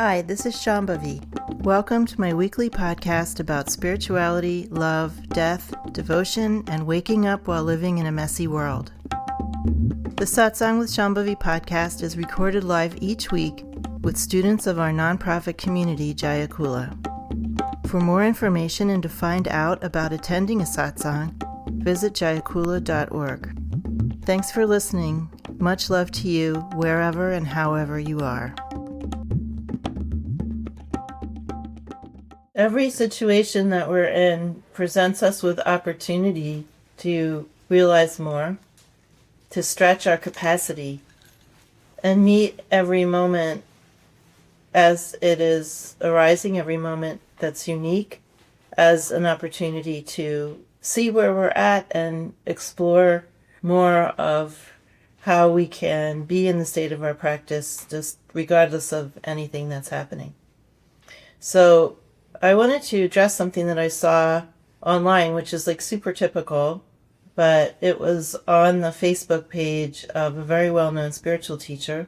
Hi, this is Shambhavi. Welcome to my weekly podcast about spirituality, love, death, devotion, and waking up while living in a messy world. The Satsang with Shambhavi podcast is recorded live each week with students of our nonprofit community, Jayakula. For more information and to find out about attending a satsang, visit jayakula.org. Thanks for listening. Much love to you, wherever and however you are. Every situation that we're in presents us with opportunity to realize more, to stretch our capacity, and meet every moment as it is arising, every moment that's unique, as an opportunity to see where we're at and explore more of how we can be in the state of our practice, just regardless of anything that's happening. So I wanted to address something that I saw online, which is like super typical, but it was on the Facebook page of a very well-known spiritual teacher,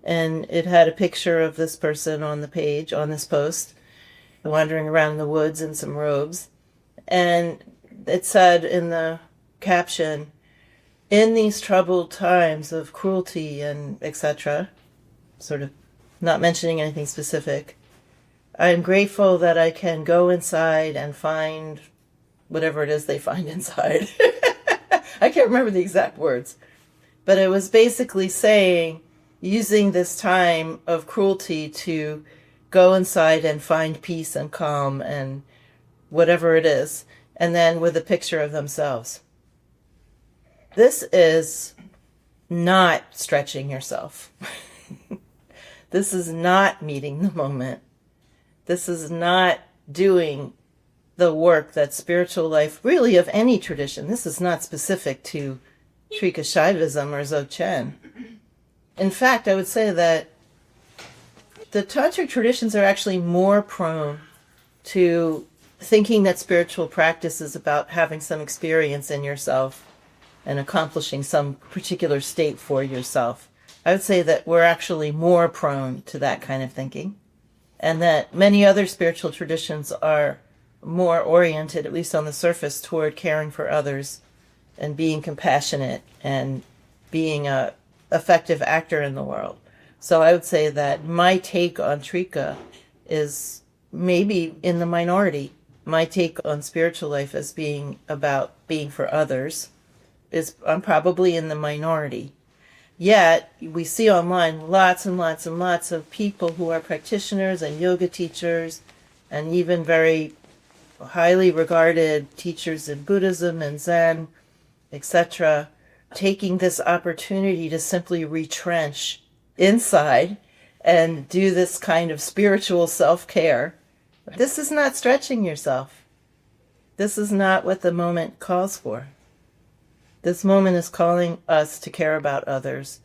and it had a picture of this person on the page, on this post, wandering around in the woods in some robes, and it said in the caption, "In these troubled times of cruelty and etc., sort of not mentioning anything specific, I'm grateful that I can go inside and find whatever it is they find inside." I can't remember the exact words, but it was basically saying, using this time of cruelty to go inside and find peace and calm and whatever it is, and then with a picture of themselves. This is not stretching yourself. This is not meeting the moment. This is not doing the work that spiritual life, really of any tradition, this is not specific to Trika Shaivism or Dzogchen. In fact, I would say that the tantric traditions are actually more prone to thinking that spiritual practice is about having some experience in yourself and accomplishing some particular state for yourself. I would say that we're actually more prone to that kind of thinking, and that many other spiritual traditions are more oriented, at least on the surface, toward caring for others and being compassionate and being a effective actor in the world. So I would say that my take on Trika is maybe in the minority. My take on spiritual life as being about being for others is I'm probably in the minority. Yet, we see online lots and lots and lots of people who are practitioners and yoga teachers and even very highly regarded teachers in Buddhism and Zen, etc., taking this opportunity to simply retrench inside and do this kind of spiritual self-care. This is not stretching yourself. This is not what the moment calls for. This moment is calling us to care about others,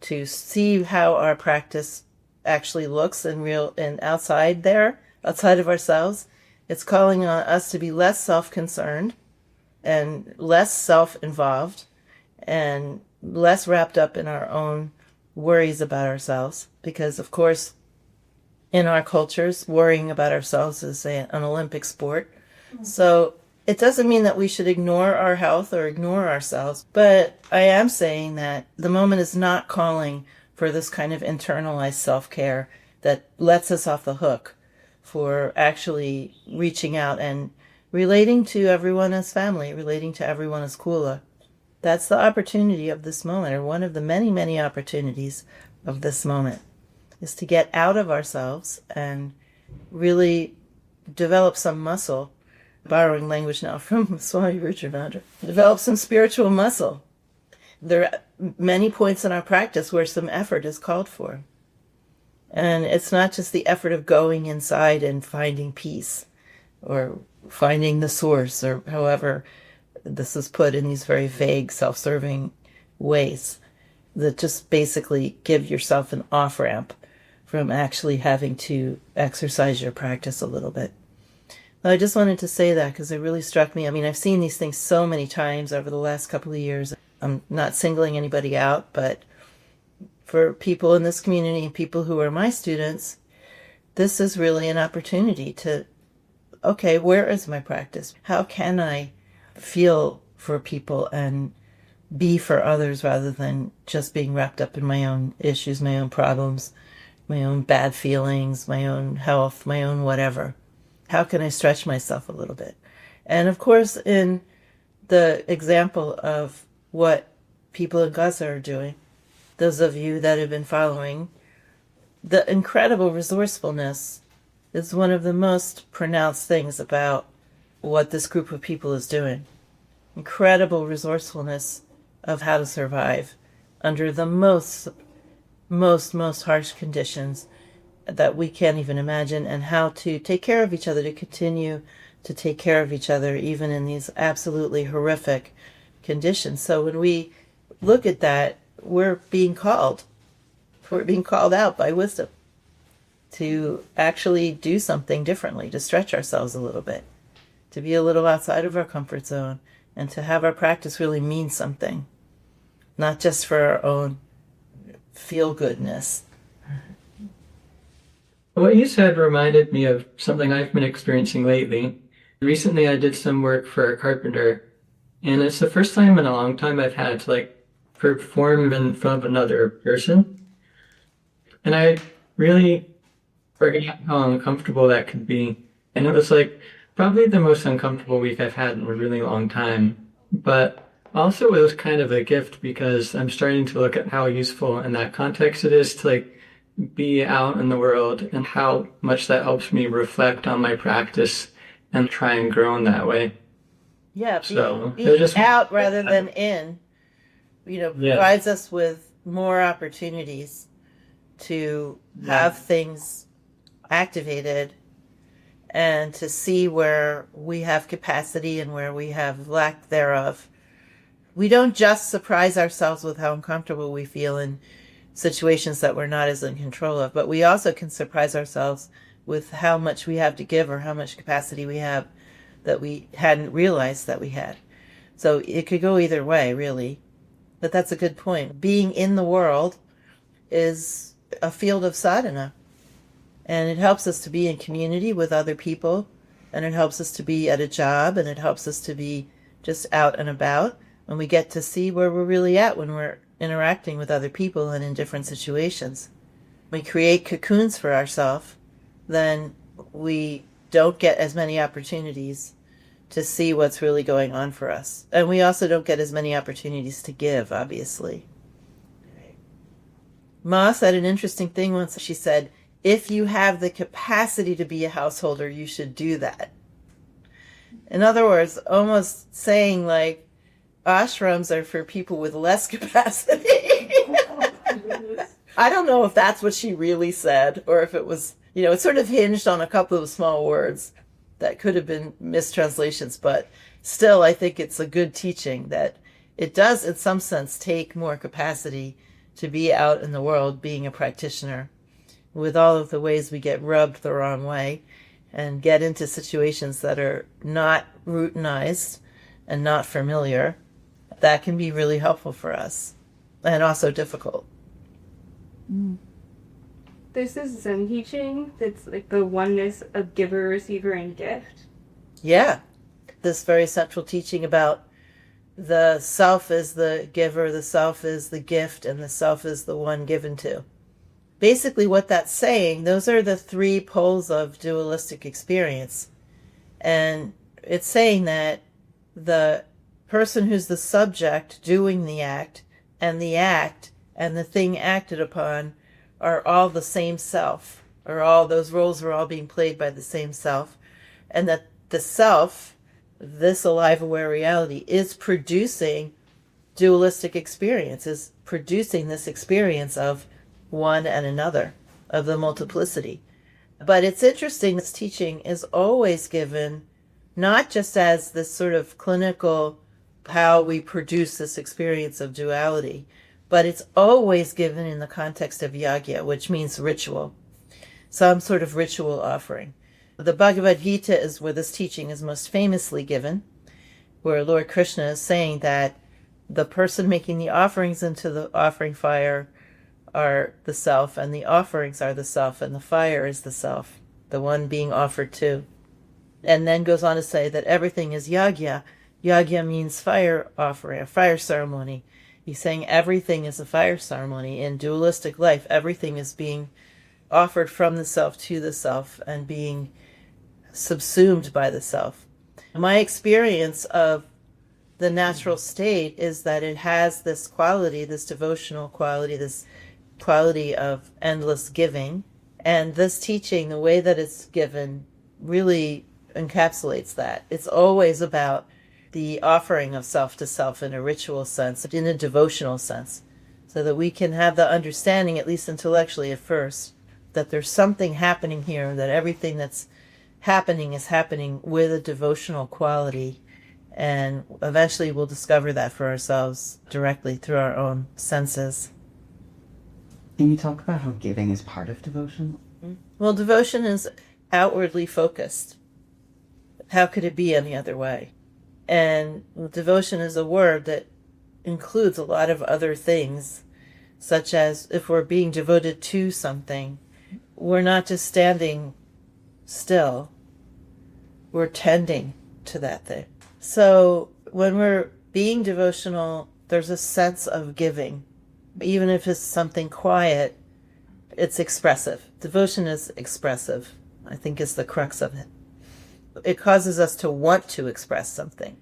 to see how our practice actually looks in real and outside of ourselves. It's calling on us to be less self-concerned and less self-involved and less wrapped up in our own worries about ourselves. Because, of course, in our cultures, worrying about ourselves is an Olympic sport. So it doesn't mean that we should ignore our health or ignore ourselves, but I am saying that the moment is not calling for this kind of internalized self-care that lets us off the hook for actually reaching out and relating to everyone as family, relating to everyone as kula. That's the opportunity of this moment, or one of the many, many opportunities of this moment, is to get out of ourselves and really develop some muscle. Borrowing language now from Swami Ruchanandra, develop some spiritual muscle. There are many points in our practice where some effort is called for. And it's not just the effort of going inside and finding peace or finding the source, or however this is put in these very vague, self-serving ways that just basically give yourself an off-ramp from actually having to exercise your practice a little bit. I just wanted to say that because it really struck me. I mean, I've seen these things so many times over the last couple of years. I'm not singling anybody out, but for people in this community and people who are my students, this is really an opportunity to, okay, where is my practice? How can I feel for people and be for others rather than just being wrapped up in my own issues, my own problems, my own bad feelings, my own health, my own whatever? How can I stretch myself a little bit? And of course, in the example of what people in Gaza are doing, those of you that have been following, the incredible resourcefulness is one of the most pronounced things about what this group of people is doing. Incredible resourcefulness of how to survive under the most harsh conditions that we can't even imagine, and how to take care of each other, to continue to take care of each other even in these absolutely horrific conditions. So when we look at that, we're being called out by wisdom to actually do something differently, to stretch ourselves a little bit, to be a little outside of our comfort zone, and to have our practice really mean something, not just for our own feel-goodness. What you said reminded me of something I've been experiencing lately. Recently, I did some work for a carpenter, and it's the first time in a long time I've had to perform in front of another person. And I really forgot how uncomfortable that could be. And it was probably the most uncomfortable week I've had in a really long time. But also it was kind of a gift because I'm starting to look at how useful in that context it is to be out in the world, and how much that helps me reflect on my practice and try and grow in that way. Yeah, So being out rather than in, provides us with more opportunities to have things activated and to see where we have capacity and where we have lack thereof. We don't just surprise ourselves with how uncomfortable we feel in situations that we're not as in control of, but we also can surprise ourselves with how much we have to give or how much capacity we have that we hadn't realized that we had. So it could go either way, really. But that's a good point. Being in the world is a field of sadhana, and it helps us to be in community with other people, and it helps us to be at a job, and it helps us to be just out and about, and we get to see where we're really at when we're interacting with other people and in different situations. We create cocoons for ourselves, then we don't get as many opportunities to see what's really going on for us. And we also don't get as many opportunities to give, obviously. Ma said an interesting thing once. She said, if you have the capacity to be a householder, you should do that. In other words, almost saying ashrams are for people with less capacity. I don't know if that's what she really said, or if it was, it sort of hinged on a couple of small words that could have been mistranslations, but still I think it's a good teaching that it does in some sense take more capacity to be out in the world being a practitioner, with all of the ways we get rubbed the wrong way and get into situations that are not routinized and not familiar. That can be really helpful for us, and also difficult. There's this Zen teaching that's the oneness of giver, receiver, and gift. Yeah, this very central teaching about the self is the giver, the self is the gift, and the self is the one given to. Basically what that's saying, those are the three poles of dualistic experience. And it's saying that the person who's the subject doing the act and the thing acted upon are all the same self, or all those roles are all being played by the same self, and that the self, this alive aware reality, is producing dualistic experience, is producing this experience of one and another, of the multiplicity. But it's interesting, this teaching is always given not just as this sort of clinical how we produce this experience of duality, but it's always given in the context of yagya, which means ritual, some sort of ritual offering. The Bhagavad Gita is where this teaching is most famously given, where Lord Krishna is saying that the person making the offerings into the offering fire are the self, and the offerings are the self, and the fire is the self, the one being offered to. And then goes on to say that everything is yagya. Yagya means fire offering, a fire ceremony. He's saying everything is a fire ceremony. In dualistic life, everything is being offered from the self to the self and being subsumed by the self. My experience of the natural state is that it has this quality, this devotional quality, this quality of endless giving. And this teaching, the way that it's given, really encapsulates that. It's always about the offering of self to self in a ritual sense, in a devotional sense, so that we can have the understanding, at least intellectually at first, that there's something happening here, that everything that's happening is happening with a devotional quality. And eventually we'll discover that for ourselves directly through our own senses. Can you talk about how giving is part of devotion? Well, devotion is outwardly focused. How could it be any other way? And devotion is a word that includes a lot of other things, such as if we're being devoted to something, we're not just standing still, we're tending to that thing. So when we're being devotional, there's a sense of giving. Even if it's something quiet, it's expressive. Devotion is expressive, I think, is the crux of it. It causes us to want to express something.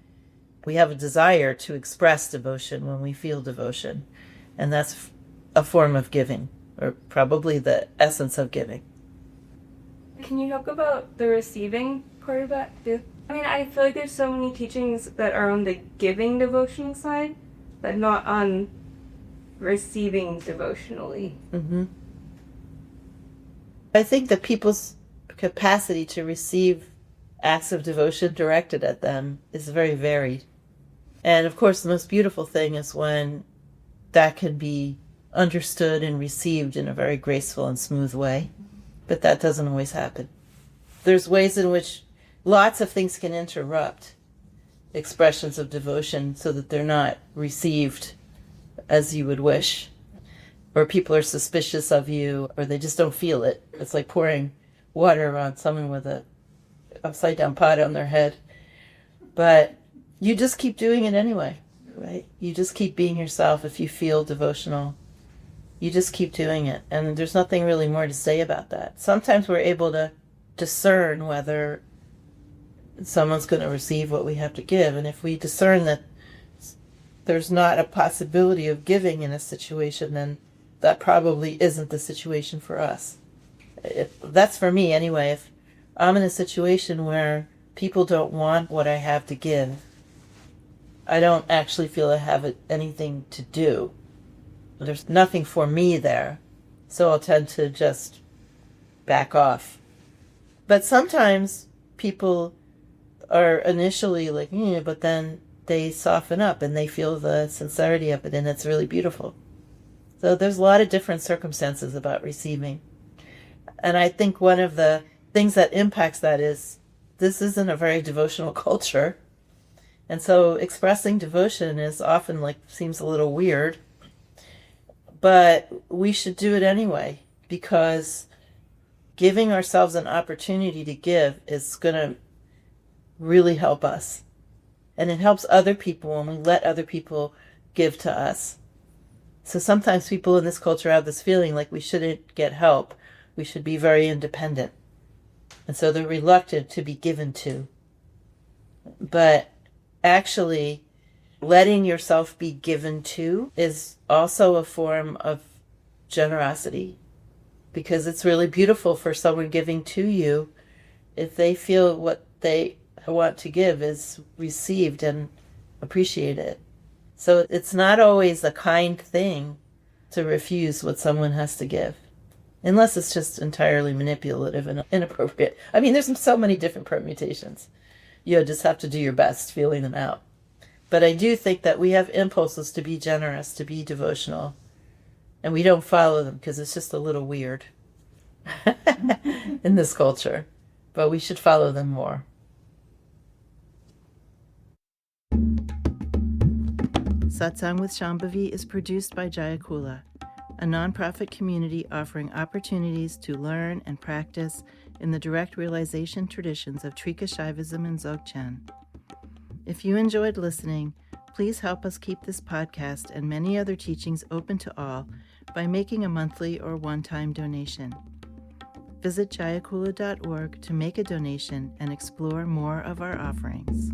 We have a desire to express devotion when we feel devotion. And that's a form of giving, or probably the essence of giving. Can you talk about the receiving part of that too? I mean, I feel like there's so many teachings that are on the giving devotional side, but not on receiving devotionally. Mm-hmm. I think that people's capacity to receive acts of devotion directed at them is very varied. And of course, the most beautiful thing is when that can be understood and received in a very graceful and smooth way. But that doesn't always happen. There's ways in which lots of things can interrupt expressions of devotion so that they're not received as you would wish, or people are suspicious of you, or they just don't feel it. It's like pouring water on someone with a upside down pot on their head. But you just keep doing it anyway, right? You just keep being yourself. If you feel devotional, you just keep doing it. And there's nothing really more to say about that. Sometimes we're able to discern whether someone's going to receive what we have to give. And if we discern that there's not a possibility of giving in a situation, then that probably isn't the situation for us. That's for me anyway. If I'm in a situation where people don't want what I have to give, I don't actually feel I have anything to do. There's nothing for me there. So I'll tend to just back off. But sometimes people are initially like, but then they soften up and they feel the sincerity of it, and it's really beautiful. So there's a lot of different circumstances about receiving. And I think one of the things that impacts that is this isn't a very devotional culture. And so expressing devotion is often seems a little weird. But we should do it anyway, because giving ourselves an opportunity to give is going to really help us. And it helps other people when we let other people give to us. So sometimes people in this culture have this feeling like we shouldn't get help. We should be very independent. And so they're reluctant to be given to. But actually, letting yourself be given to is also a form of generosity, because it's really beautiful for someone giving to you if they feel what they want to give is received and appreciated. So it's not always a kind thing to refuse what someone has to give, unless it's just entirely manipulative and inappropriate. I mean, there's so many different permutations. You just have to do your best feeling them out. But I do think that we have impulses to be generous, to be devotional, and we don't follow them because it's just a little weird in this culture. But we should follow them more. Satsang with Shambhavi is produced by Jayakula. a nonprofit community offering opportunities to learn and practice in the direct realization traditions of Trika Shaivism and Dzogchen. If you enjoyed listening, please help us keep this podcast and many other teachings open to all by making a monthly or one-time donation. Visit jayakula.org to make a donation and explore more of our offerings.